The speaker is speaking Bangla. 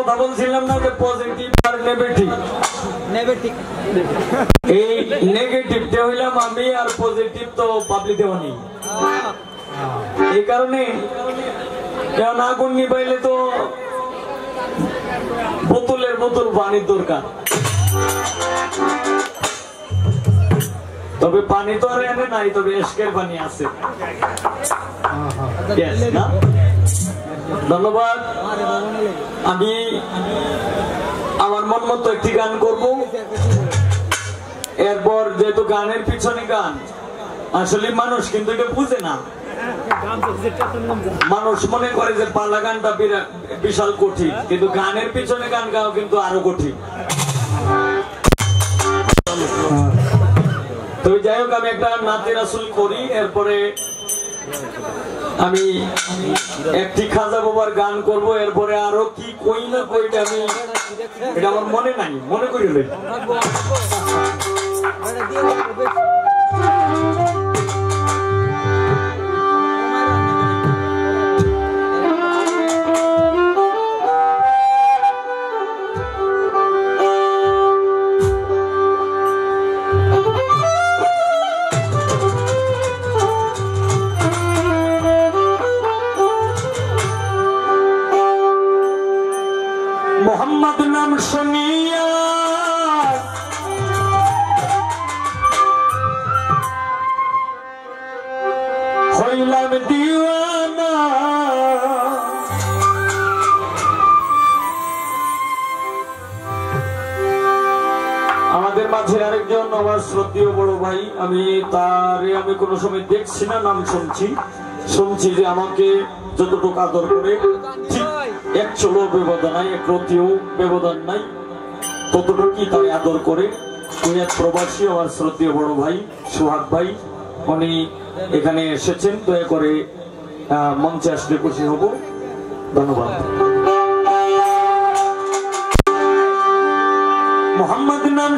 কথা বলছিলাম না যে পজিটিভ আর নেগেটিভ, এই নেগেটিভটা হইলাম আমি আর পজিটিভ তো পাবলিক দেওয়া নেই। এই কারণে কেন আগুন নিবাইলে তো বোতলের বোতল পানির দরকার, তবে পানি তো আর এনে নাই, তবে এশকের পানি আছে। ধন্যবাদ। আমি আমার মন মতো একটি গান করব, এরপর যেহেতু গানের পিছনে গান, আসলে মানুষ কিন্তু এটা বুঝে না। মানুষ মনে করে যে পালা গানটা বিশাল কঠিন, কিন্তু গানের পিছনে গান গাও কিন্তু আরো কঠিন। তো যাই হোক, আমি একটা নাতে রাসূল করি, এরপরে আমি একটি খাজা বাবার গান করব, এরপরে আরো কি কই না কইটা আমি এটা আমার মনে নাই, মনে করি লই। মোহাম্মদ নাম শুনিয়া হইলাম দিওয়ানা, আমাদের মাঝে আরেকজন আমার শ্রদ্ধেয় বড় ভাই, আমি কোনো সময় দেখছি না, নাম শুনছি যে আমাকে যতটুকু আদর করে, ঠিক এক চলো ব্যবধান নাই, এক রতিও ব্যবধান নাই, ততটুকুই তাই আদর করে। উনি এক প্রবাসী, আমার শ্রদ্ধেয় বড় ভাই সোহাগ ভাই, উনি এখানে এসেছেন, দয়া করে মঞ্চে আসলে খুশি হব। ধন্যবাদ। মোহাম্মদ নাম